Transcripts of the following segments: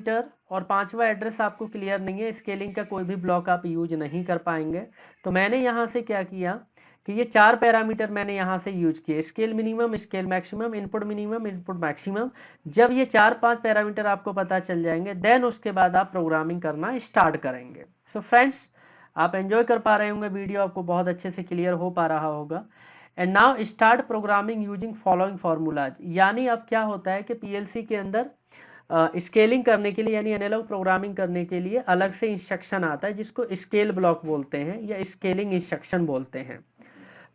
Parameter और पांचवा address आपको क्लियर नहीं है, स्केलिंग का कोई भी ब्लॉक आप यूज नहीं कर पाएंगे। तो मैंने यहाँ से क्या किया कि ये 4 पैरामीटर मैंने यहाँ से यूज किए, scale minimum, scale maximum, input minimum, input maximum. जब ये 4-5 पैरामीटर आपको पता चल जाएंगे, देन उसके बाद आप प्रोग्रामिंग करना स्टार्ट करेंगे। सो फ्रेंड्स, आप एंजॉय कर पा रहे होंगे, वीडियो आपको बहुत अच्छे से क्लियर हो पा रहा होगा। And now start programming using following formulas. यानी अब क्या होता है कि पीएलसी के अंदर स्केलिंग करने के लिए यानी एनालॉग प्रोग्रामिंग करने के लिए अलग से इंस्ट्रक्शन आता है, जिसको स्केल ब्लॉक बोलते हैं या स्केलिंग इंस्ट्रक्शन बोलते हैं।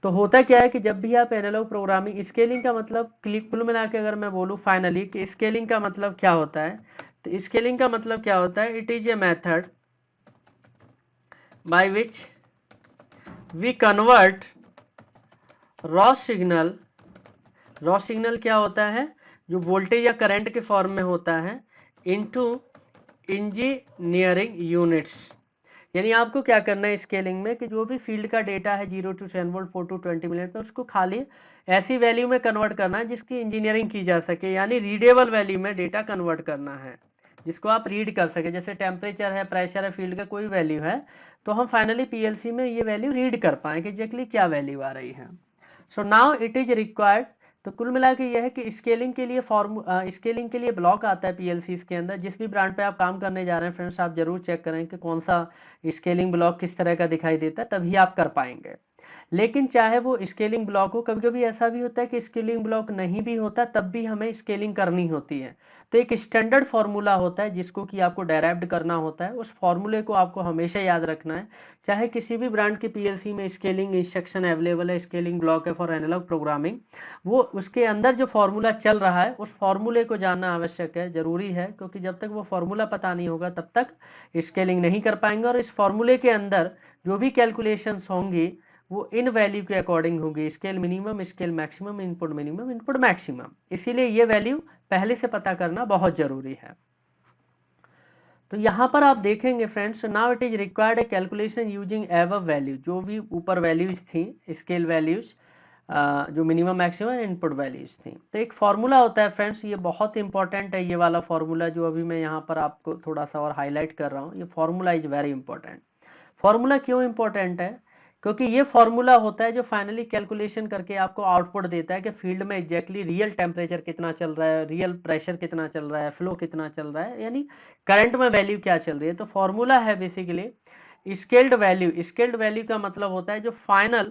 तो होता क्या है कि जब भी आप एनालॉग प्रोग्रामिंग, स्केलिंग का मतलब कुल मिला के अगर मैं बोलूँ फाइनली कि स्केलिंग का मतलब क्या होता है, तो स्केलिंग का मतलब क्या होता है, it is a method by which we convert raw signal, raw signal क्या होता है, जो वोल्टेज या करंट के फॉर्म में होता है, इनटू इंजीनियरिंग यूनिट्स। यानी आपको क्या करना है स्केलिंग में कि जो भी फील्ड का डेटा है 0 to 10 वोल्ट, 4 to 20 मिनट में, उसको खाली ऐसी वैल्यू में कन्वर्ट करना है जिसकी इंजीनियरिंग की जा सके, यानी रीडेबल वैल्यू में डेटा कन्वर्ट करना है, जिसको आप रीड कर सके। जैसे टेम्परेचर है, प्रेशर है, फील्ड का कोई वैल्यू है, तो हम फाइनली पीएलसी में ये वैल्यू रीड कर पाए कि एग्जैक्टली क्या वैल्यू आ रही है। So now it is required. तो कुल मिला के यह है कि स्केलिंग के लिए स्केलिंग के लिए ब्लॉक आता है पीएलसी के अंदर। जिस भी ब्रांड पे आप काम करने जा रहे हैं फ्रेंड्स, आप जरूर चेक करें कि कौन सा स्केलिंग ब्लॉक किस तरह का दिखाई देता है, तभी आप कर पाएंगे। लेकिन चाहे वो स्केलिंग ब्लॉक हो, कभी कभी ऐसा भी होता है कि स्केलिंग ब्लॉक नहीं भी होता, तब भी हमें स्केलिंग करनी होती है। तो एक स्टैंडर्ड फॉर्मूला होता है जिसको कि आपको डायराइव्ड करना होता है, उस फॉर्मूले को आपको हमेशा याद रखना है। चाहे किसी भी ब्रांड के पीएलसी में स्केलिंग इंस्ट्रक्शन अवेलेबल है, स्केलिंग ब्लॉक है फॉर एनालॉग प्रोग्रामिंग, वो उसके अंदर जो फॉर्मूला चल रहा है उस फॉर्मूले को जानना आवश्यक है, जरूरी है, क्योंकि जब तक वो फॉर्मूला पता नहीं होगा तब तक स्केलिंग नहीं कर पाएंगे। और इस फॉर्मूले के अंदर जो भी कैलकुलेशंस होंगी वो इन वैल्यू के अकॉर्डिंग होगी, scale minimum, scale maximum, input minimum, input maximum. इसीलिए ये वैल्यू पहले से पता करना बहुत जरूरी है। तो यहाँ पर आप देखेंगे friends, now it is required A calculation using above value. जो भी ऊपर वैल्यूज थी, स्केल वैल्यूज, जो मिनिमम मैक्सिमम इनपुट वैल्यूज थी, तो एक फॉर्मूला होता है फ्रेंड्स, ये बहुत इंपॉर्टेंट है। ये वाला फॉर्मूला जो अभी मैं यहाँ पर आपको थोड़ा सा और हाईलाइट कर रहा हूँ, ये formula is very important. Formula क्यों इंपॉर्टेंट है, क्योंकि ये फॉर्मूला होता है जो फाइनली कैलकुलेशन करके आपको आउटपुट देता है कि फील्ड में एग्जैक्टली रियल टेम्परेचर कितना चल रहा है, रियल प्रेशर कितना चल रहा है, फ्लो कितना चल रहा है, यानी करंट में वैल्यू क्या चल रही है। तो फॉर्मूला है basically scaled value. Scaled value का मतलब होता है जो फाइनल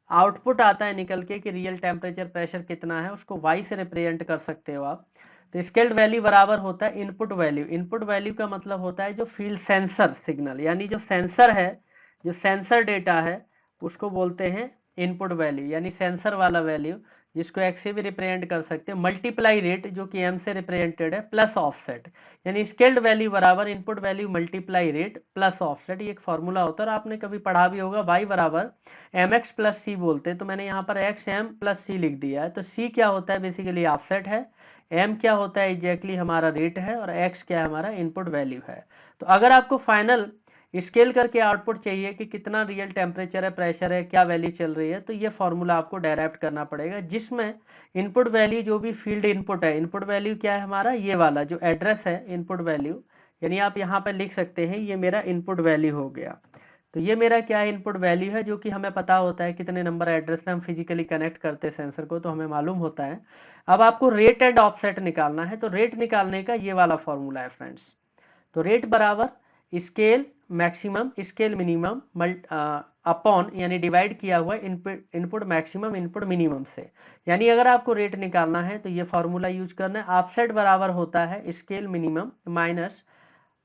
आउटपुट आता है निकल के कि रियल टेम्परेचर प्रेशर कितना है, उसको वाई से रिप्रेजेंट कर सकते हो आप। तो स्केल्ड वैल्यू बराबर होता है इनपुट वैल्यू। इनपुट वैल्यू का मतलब होता है जो फील्ड सेंसर सिग्नल, यानी जो सेंसर है, जो सेंसर डेटा है, उसको बोलते हैं इनपुट वैल्यू, यानी सेंसर वाला वैल्यू, जिसको एक्स से भी रिप्रेजेंट कर सकते हैं, मल्टीप्लाई रेट जो कि एम से रिप्रेजेंटेड है, प्लस ऑफसेट। यानी स्केल्ड वैल्यू बराबर input value multiply rate plus offset. ये एक फॉर्मूला होता है और आपने कभी पढ़ा भी होगा, वाई बराबर एम एक्स प्लस सी बोलते हैं। तो मैंने यहाँ पर एक्स एम प्लस सी लिख दिया है। तो सी क्या होता है, बेसिकली ऑफसेट है, एम क्या होता है, एग्जैक्टली हमारा रेट है, और एक्स क्या है, हमारा इनपुट वैल्यू है। तो अगर आपको फाइनल स्केल करके आउटपुट चाहिए कि कितना रियल टेम्परेचर है, प्रेशर है, क्या वैल्यू चल रही है, तो ये फॉर्मूला आपको डायरेक्ट करना पड़ेगा, जिसमें इनपुट वैल्यू जो भी फील्ड इनपुट है, इनपुट वैल्यू क्या है हमारा, ये वाला जो एड्रेस है इनपुट वैल्यू, यानी आप यहाँ पर लिख सकते हैं ये मेरा इनपुट वैल्यू हो गया। तो ये मेरा क्या है, इनपुट वैल्यू है, जो कि हमें पता होता है कितने नंबर एड्रेस से हम फिजिकली कनेक्ट करते हैं सेंसर को, तो हमें मालूम होता है। अब आपको रेट एंड ऑफसेट निकालना है, तो रेट निकालने का ये वाला फॉर्मूला है फ्रेंड्स। तो रेट बराबर scale maximum, scale minimum upon, यानी डिवाइड किया हुआ इनपुट मैक्सिमम इनपुट मिनिमम से। यानी अगर आपको रेट निकालना है तो ये फॉर्मूला यूज करना है। ऑफसेट बराबर होता है स्केल मिनिमम माइनस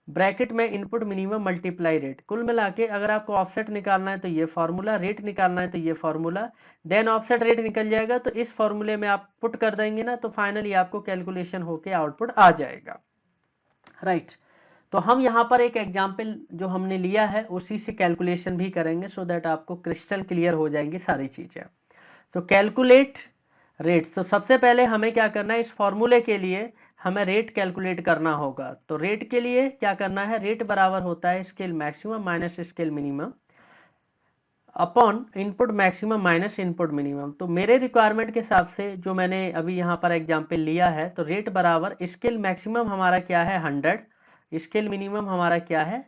ब्रैकेट में इनपुट मिनिमम मल्टीप्लाई रेट। कुल मिला के अगर आपको ऑफसेट निकालना है तो ये फॉर्मूला, रेट निकालना है तो ये फॉर्मूला, देन ऑफसेट रेट निकल जाएगा तो इस फॉर्मूले में आप पुट कर देंगे ना, तो फाइनली आपको कैलकुलेशन होके आउटपुट आ जाएगा, राइट। तो हम यहाँ पर एक एग्जाम्पल जो हमने लिया है उसी से कैलकुलेशन भी करेंगे, सो दैट आपको क्रिस्टल क्लियर हो जाएंगी सारी चीजें। तो कैलकुलेट रेट्स, तो सबसे पहले हमें क्या करना है, इस फॉर्मूले के लिए हमें रेट कैलकुलेट करना होगा। तो रेट के लिए क्या करना है, रेट बराबर होता है scale maximum minus scale minimum upon input maximum minus input minimum. तो मेरे रिक्वायरमेंट के हिसाब से जो मैंने अभी यहाँ पर एग्जाम्पल लिया है, तो रेट बराबर स्केल मैक्सिमम हमारा क्या है 100, स्केल मिनिमम हमारा क्या है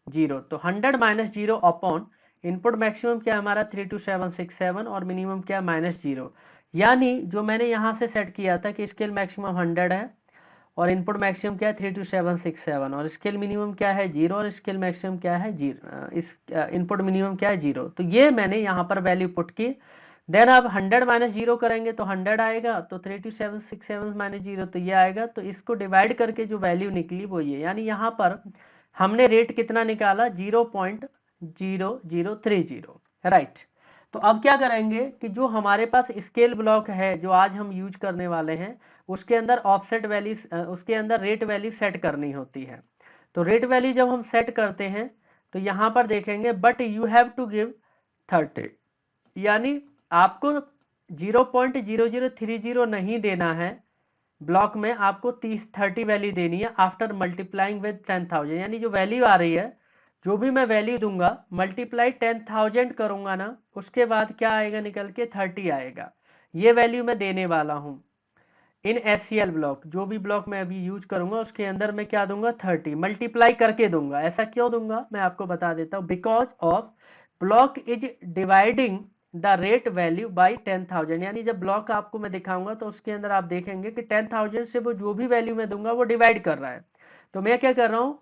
0। तो 100 माइनस 0 अपॉन इनपुट मैक्सिमम क्या है हमारा 32767 और मिनिमम क्या है -0। यानी जो मैंने यहाँ से सेट किया था कि स्केल मैक्सिमम 100 है और इनपुट मैक्सिमम क्या है 32767 और स्केल मिनिमम क्या है 0 और स्केल मैक्सिमम क्या है 0, इस इनपुट मिनिमम क्या है 0। तो ये मैंने यहाँ पर वैल्यू पुट की। देन आप 100 माइनस 0 करेंगे तो 100 आएगा, तो 32767 माइनस 0 तो ये आएगा। तो इसको डिवाइड करके जो वैल्यू निकली वो ये, यानी यहाँ पर हमने रेट कितना निकाला 0.0030, राइट। तो अब क्या करेंगे कि जो हमारे पास स्केल ब्लॉक है जो आज हम यूज करने वाले हैं उसके अंदर ऑफसेट वैल्यू, उसके अंदर रेट वैल्यू सेट करनी होती है। तो रेट वैल्यू जब हम सेट करते हैं तो यहाँ पर देखेंगे but you have to give 30, यानी आपको 0.0030 नहीं देना है ब्लॉक में, आपको 30 वैल्यू देनी है आफ्टर मल्टीप्लाइंग विद 10,000। यानी जो वैल्यू आ रही है, जो भी मैं वैल्यू दूंगा मल्टीप्लाई 10,000 करूंगा ना, उसके बाद क्या आएगा निकल के 30 आएगा। ये वैल्यू मैं देने वाला हूं इन SCL ब्लॉक। जो भी ब्लॉक मैं अभी यूज करूंगा उसके अंदर मैं क्या दूंगा 30 मल्टीप्लाई करके दूंगा। ऐसा क्यों दूंगा मैं आपको बता देता हूं, because of block is dividing the rate value by 10,000। यानी जब ब्लॉक आपको मैं दिखाऊंगा तो उसके अंदर आप देखेंगे कि 10,000 से वो जो भी वैल्यू मैं दूंगा वो डिवाइड कर रहा है। तो मैं क्या कर रहा हूं,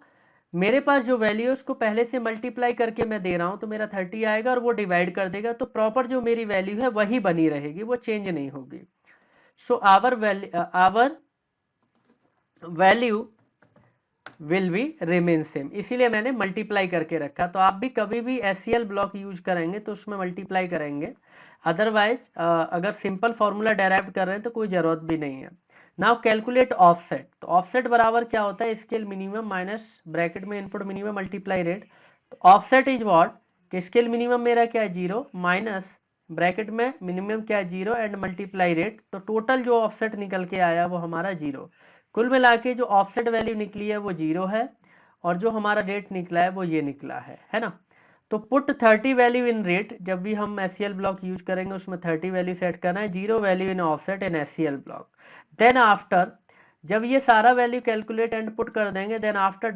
मेरे पास जो वैल्यू है उसको पहले से मल्टीप्लाई करके मैं दे रहा हूं, तो मेरा 30 आएगा और वो डिवाइड कर देगा। तो प्रॉपर जो मेरी वैल्यू है वही बनी रहेगी, वो चेंज नहीं होगी। So our value will be remain same, इसीलिए मैंने मल्टीप्लाई करके रखा। तो आप भी कभी भी SCL ब्लॉक यूज करेंगे तो उसमें मल्टीप्लाई करेंगे, अदरवाइज अगर सिंपल फॉर्मूला डेराइव कर रहे हैं तो कोई जरूरत भी नहीं है। Now calculate offset. तो ऑफसेट बराबर क्या होता है स्केल मिनिमम माइनस ब्रैकेट में इनपुट मिनिमम मल्टीप्लाई रेट। तो ऑफसेट इज व्हाट कि स्केल मिनिमम मेरा क्या है 0 माइनस ब्रैकेट में मिनिमम क्या है 0 एंड मल्टीप्लाई रेट। तो टोटल जो ऑफसेट निकल के आया वो हमारा 0। कुल मिला के जो ऑफसेट वैल्यू निकली है वो 0 है और जो हमारा रेट निकला है वो ये निकला है ना। तो पुट 30 वैल्यू इन रेट, जब भी हम SCL ब्लॉक यूज करेंगे उसमें 30 वैल्यू सेट करना है, 0 value in offset in SCL block. Then after जब ये सारा वैल्यू कैलकुलेट एंड पुट कर देंगे, देन आफ्टर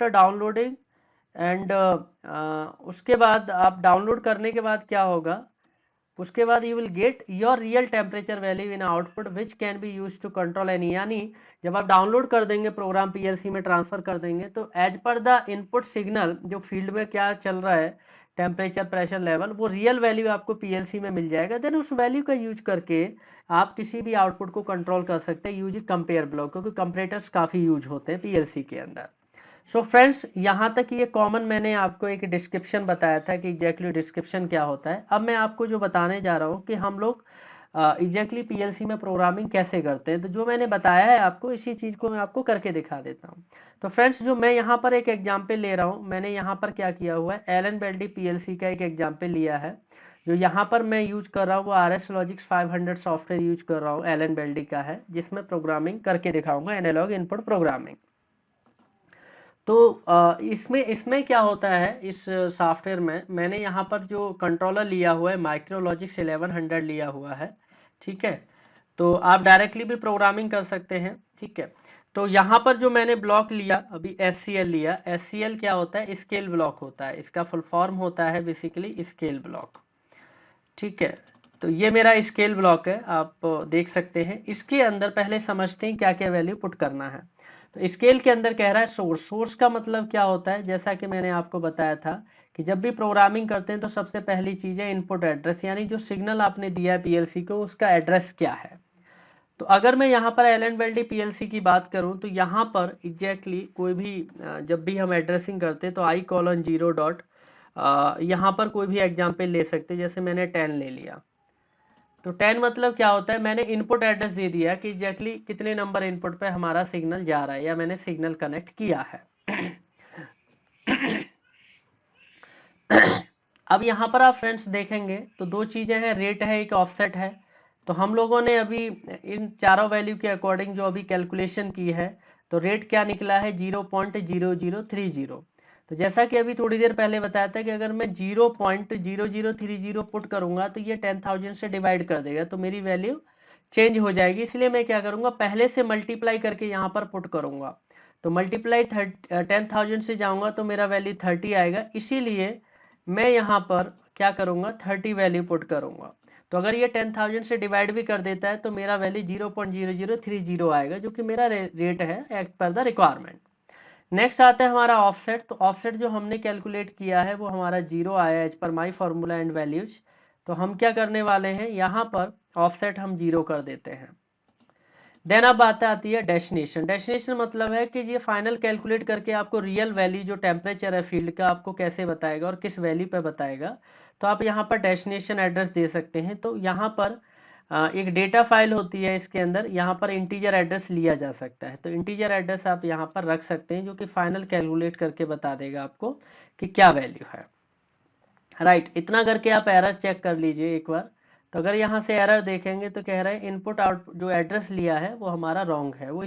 डाउनलोडिंग एंड उसके बाद आप डाउनलोड करने के बाद क्या होगा, उसके बाद you will get your real temperature value in output which can be use to control any. यानी जब आप डाउनलोड कर देंगे प्रोग्राम PLC में ट्रांसफर कर देंगे तो एज पर द इनपुट सिग्नल जो फील्ड में क्या चल रहा है टेम्परेचर प्रेशर लेवल, वो रियल वैल्यू आपको PLC में मिल जाएगा। देन उस वैल्यू का यूज करके आप किसी भी आउटपुट को कंट्रोल कर सकते हैं यूजिंग कंपेयर ब्लॉक, क्योंकि कंपेरेटर्स काफी यूज होते हैं PLC के अंदर। सो फ्रेंड्स यहाँ तक ये कॉमन मैंने आपको एक डिस्क्रिप्शन बताया था कि एग्जैक्टली डिस्क्रिप्शन क्या होता है। अब मैं आपको जो बताने जा रहा हूँ कि हम लोग एग्जैक्टली PLC में प्रोग्रामिंग कैसे करते हैं। तो जो मैंने बताया है आपको इसी चीज़ को मैं आपको करके दिखा देता हूँ। तो फ्रेंड्स जो मैं यहाँ पर एक एग्जाम्पल ले रहा हूँ, मैंने यहाँ पर क्या किया हुआ है एलन बेल्डी PLC का एक एग्जाम्पल लिया है। जो यहाँ पर मैं यूज कर रहा हूँ वो RS Logix 500 सॉफ्टवेयर यूज कर रहा हूँ, एलन बेल्डी का है, जिसमें प्रोग्रामिंग करके दिखाऊंगा एनालॉग इनपुट प्रोग्रामिंग। तो इसमें इसमें क्या होता है इस सॉफ्टवेयर में, मैंने यहाँ पर जो कंट्रोलर लिया हुआ है माइक्रोलॉजिक्स 1100 लिया हुआ है, ठीक है। तो आप डायरेक्टली भी प्रोग्रामिंग कर सकते हैं, ठीक है। तो यहाँ पर जो मैंने ब्लॉक लिया अभी SCL लिया, SCL क्या होता है स्केल ब्लॉक होता है, इसका फुल फॉर्म होता है बेसिकली स्केल ब्लॉक, ठीक है। तो ये मेरा स्केल ब्लॉक है, आप देख सकते हैं। इसके अंदर पहले समझते हैं क्या क्या वैल्यू पुट करना है। तो स्केल के अंदर कह रहा है सोर्स। सोर्स का मतलब क्या होता है, जैसा कि मैंने आपको बताया था कि जब भी प्रोग्रामिंग करते हैं तो सबसे पहली चीज है इनपुट एड्रेस, यानी जो सिग्नल आपने दिया है PLC को उसका एड्रेस क्या है। तो अगर मैं यहाँ पर एलन बेल्डी PLC की बात करूं तो यहाँ पर एग्जैक्टली कोई भी जब भी हम एड्रेसिंग करते हैं तो i:0 डॉट यहाँ पर कोई भी एग्जाम्पल ले सकते हैं, जैसे मैंने 10 ले लिया। तो 10 मतलब क्या होता है, मैंने इनपुट एड्रेस दे दिया कि एग्जैक्टली कितने नंबर इनपुट पे हमारा सिग्नल जा रहा है या मैंने सिग्नल कनेक्ट किया है। अब यहाँ पर आप फ्रेंड्स देखेंगे तो दो चीजें हैं, रेट है एक ऑफसेट है। तो हम लोगों ने अभी इन चारों वैल्यू के अकॉर्डिंग जो अभी कैलकुलेशन की है, तो रेट क्या निकला है 0.0030। तो जैसा कि अभी थोड़ी देर पहले बताया था कि अगर मैं 0.0030 पुट करूंगा तो ये 10,000 से डिवाइड कर देगा, तो मेरी वैल्यू चेंज हो जाएगी। इसलिए मैं क्या करूंगा, पहले से मल्टीप्लाई करके यहाँ पर पुट करूंगा। तो मल्टीप्लाई 10,000 से जाऊंगा तो मेरा वैल्यू 30 आएगा, इसीलिए मैं यहाँ पर क्या करूंगा, 30 वैल्यू पुट करूंगा। तो अगर ये 10,000 से डिवाइड भी कर देता है तो मेरा वैल्यू 0.0030 आएगा, जो कि मेरा रेट है एज पर द रिक्वायरमेंट। नेक्स्ट आता है हमारा ऑफसेट। तो ऑफसेट जो हमने कैलकुलेट किया है वो हमारा 0 आया as per my formula and values. तो हम क्या करने वाले हैं, यहाँ पर ऑफसेट हम 0 कर देते हैं। देन अब बात आती है डेस्टिनेशन। डेस्टिनेशन मतलब है कि ये फाइनल कैलकुलेट करके आपको रियल वैल्यू जो टेम्परेचर है फील्ड का आपको कैसे बताएगा और किस वैल्यू पे बताएगा। तो आप यहाँ पर डेस्टिनेशन एड्रेस दे सकते हैं। तो यहाँ पर एक डेटा फाइल होती है, इसके अंदर यहाँ पर इंटीजर एड्रेस लिया जा सकता है। तो इंटीजर एड्रेस आप यहाँ पर रख सकते हैं, जो कि फाइनल कैलकुलेट करके बता देगा आपको कि क्या वैल्यू है। राइट, इतना करके आप एरर चेक कर लीजिए एक बार। तो अगर यहाँ से एरर देखेंगे तो कह रहे हैं इनपुट आउटपुट जो एड्रेस लिया है वो हमारा रॉन्ग है, वो